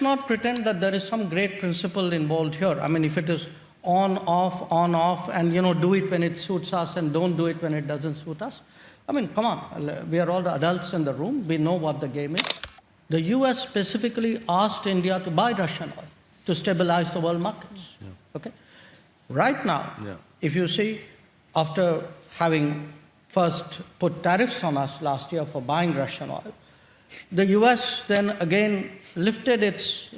let's not pretend that there is some great principle involved here. I mean, if it is on, off, and, do it when it suits us and don't do it when it doesn't suit us. I mean, come on, we are all the adults in the room. We know what the game is. The US specifically asked India to buy Russian oil to stabilize the world markets. Yeah. Okay? Right now, if you see, after having first put tariffs on us last year for buying Russian oil, the US then again lifted its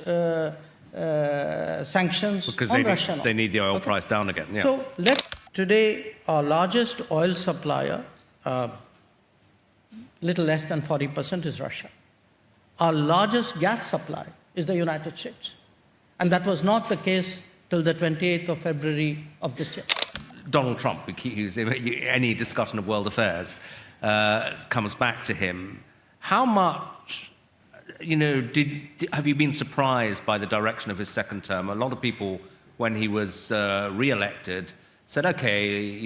sanctions because on Russian oil. They need the oil price down again. Yeah. So today, our largest oil supplier, little less than 40% is Russia. Our largest gas supply is the United States. And that was not the case till the 28th of February of this year. Donald Trump, any discussion of world affairs comes back to him. How much, have you been surprised by the direction of his second term? A lot of people, when he was re-elected, said, okay,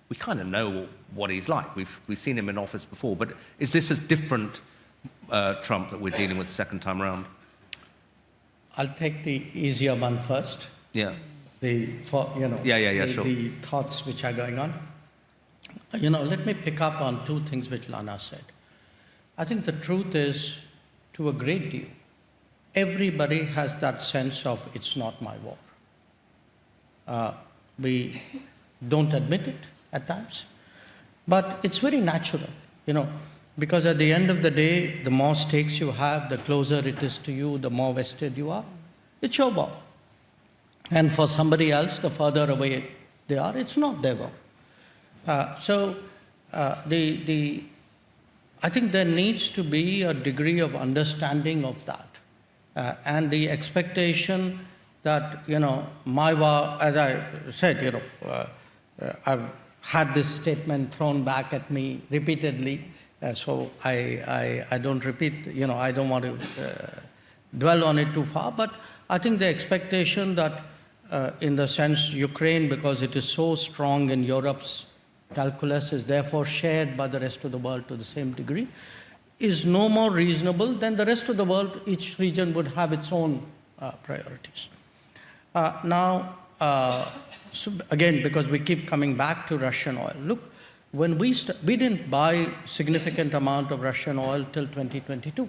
we kind of know what he's like. We've seen him in office before. But is this a different Trump that we're dealing with the second time around? I'll take the easier one first. Yeah. The thoughts which are going on. Let me pick up on two things which Lana said. I think the truth is, to a great deal, everybody has that sense of it's not my war. We don't admit it at times, but it's very natural, because at the end of the day, the more stakes you have, the closer it is to you, the more vested you are. It's your war. And for somebody else, the further away they are, it's not their war. I think there needs to be a degree of understanding of that, and the expectation that, my war, as I said, I've had this statement thrown back at me repeatedly, so I don't repeat, I don't want to dwell on it too far, but I think the expectation that in the sense Ukraine, because it is so strong in Europe's calculus, is therefore shared by the rest of the world to the same degree, is no more reasonable than the rest of the world. Each region would have its own priorities. So again, because we keep coming back to Russian oil, look, when we didn't buy significant amount of Russian oil till 2022.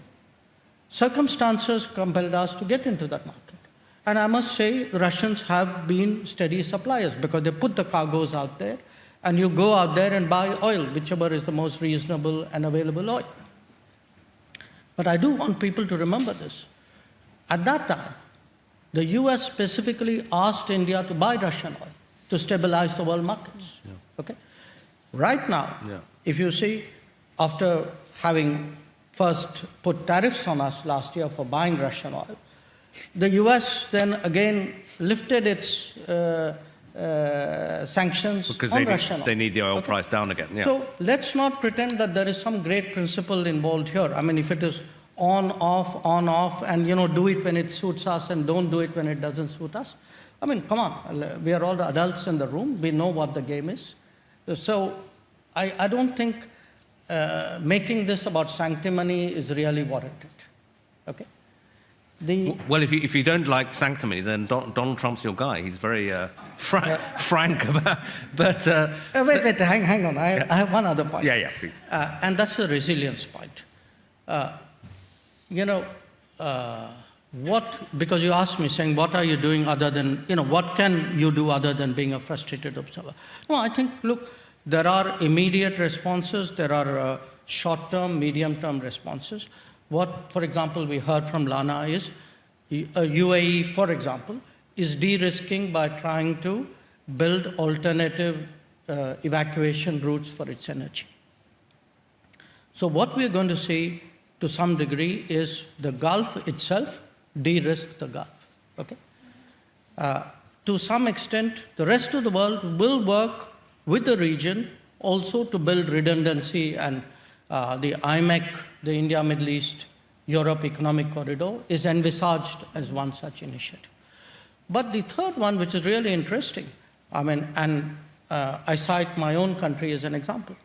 Circumstances compelled us to get into that market. And I must say, the Russians have been steady suppliers because they put the cargoes out there, and you go out there and buy oil, whichever is the most reasonable and available oil. But I do want people to remember this. At that time, the US specifically asked India to buy Russian oil to stabilize the world markets. Yeah. Okay? Right now, if you see, after having first put tariffs on us last year for buying Russian oil, the US then again lifted its sanctions because on Russian oil. They need the oil price down again. Yeah. So let's not pretend that there is some great principle involved here. I mean, if it is on, off, and, do it when it suits us and don't do it when it doesn't suit us. I mean, come on, we are all the adults in the room. We know what the game is. So I don't think making this about sanctimony is really warranted. Okay? Well, if you don't like sanctimony, then Donald Trump's your guy. He's very frank about. But wait, hang on. I have one other point. Yeah, please. And that's the resilience point. Because you asked me, saying, what are you doing other than, what can you do other than being a frustrated observer? No, I think, look, there are immediate responses. There are short-term, medium-term responses. What, for example, we heard from Lana is UAE, for example, is de-risking by trying to build alternative evacuation routes for its energy. So what we're going to see to some degree is the Gulf itself de-risk the Gulf. Okay? To some extent, the rest of the world will work with the region also to build redundancy, and the IMEC, the India, Middle East, Europe Economic Corridor, is envisaged as one such initiative. But the third one, which is really interesting, I cite my own country as an example.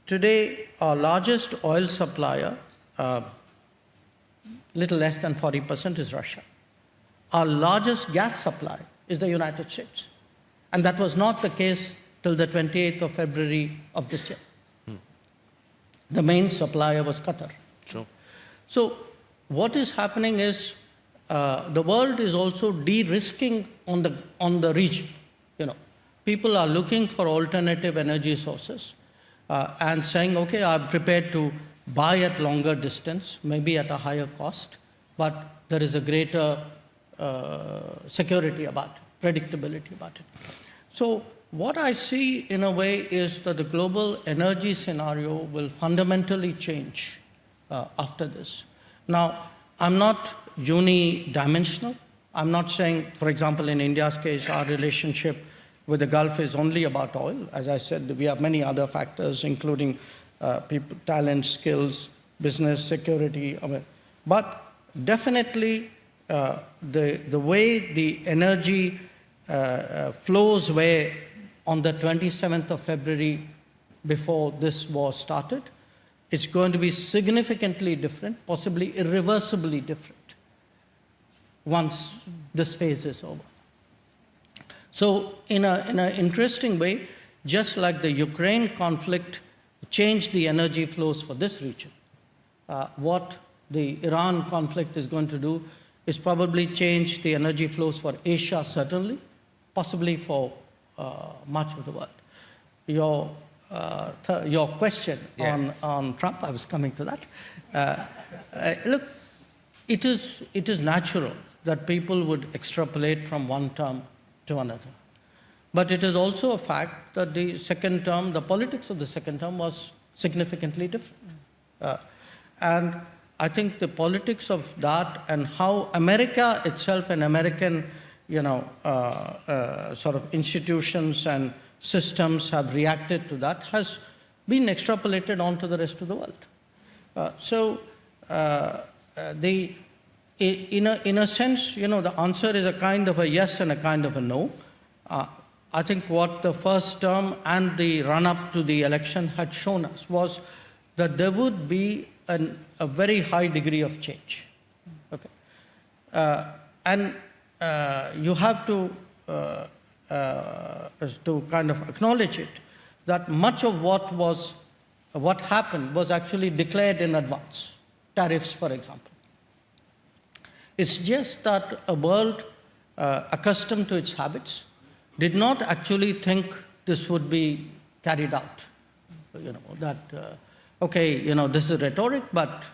Today, our largest oil supplier, little less than 40% is Russia. Our largest gas supply is the United States. And that was not the case till the 28th of February of this year. The main supplier was Qatar. Sure. So what is happening is the world is also de-risking on the region. People are looking for alternative energy sources and saying, okay, I'm prepared to buy at longer distance, maybe at a higher cost, but there is a greater security about it, predictability about it. So what I see in a way is that the global energy scenario will fundamentally change after this. Now, I'm not unidimensional. I'm not saying, for example, in India's case, our relationship with the Gulf is only about oil. As I said, we have many other factors, including people, talent, skills, business, security. But definitely, the way the energy flows were on the 27th of February before this war started, it's going to be significantly different, possibly irreversibly different, once this phase is over. So in an interesting way, just like the Ukraine conflict changed the energy flows for this region, what the Iran conflict is going to do is probably change the energy flows for Asia, certainly, possibly for much of the world. Your question on Trump, I was coming to that. Look, it is natural that people would extrapolate from one term to another. But it is also a fact that the second term, the politics of the second term was significantly different. And I think the politics of that and how America itself and American, sort of institutions and systems have reacted to that has been extrapolated onto the rest of the world. In a sense, the answer is a kind of a yes and a kind of a no. I think what the first term and the run-up to the election had shown us was that there would be a very high degree of change. Okay, and you have to kind of acknowledge it, that much of what happened was actually declared in advance. Tariffs, for example. It's just that a world accustomed to its habits did not actually think this would be carried out. This is rhetoric, but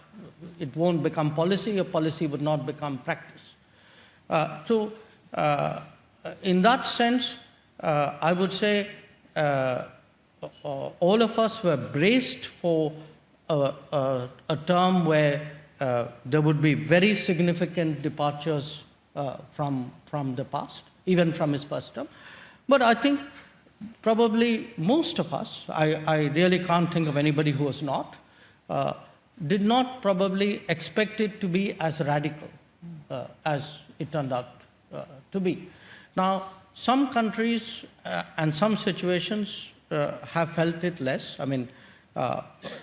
it won't become policy, or policy would not become practice. In that sense, I would say all of us were braced for a term where there would be very significant departures from the past, even from his first term. But I think probably most of us, I really can't think of anybody who was not, did not probably expect it to be as radical as it turned out to be. Now, some countries and some situations have felt it less. I mean,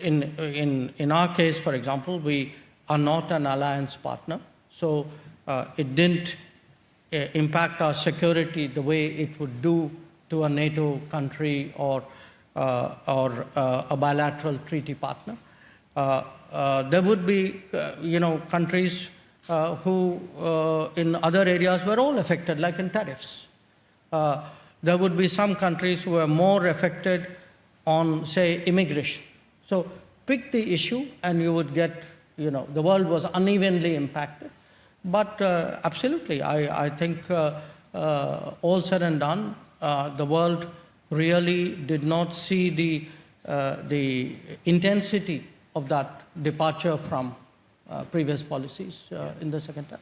in our case, for example, we are not an alliance partner, so it didn't impact our security the way it would do to a NATO country or a bilateral treaty partner. There would be, countries who in other areas were all affected, like in tariffs. There would be some countries who were more affected on, say, immigration. So pick the issue and you would get, the world was unevenly impacted. But absolutely, I think all said and done, the world really did not see the intensity of that departure from previous policies in the second term.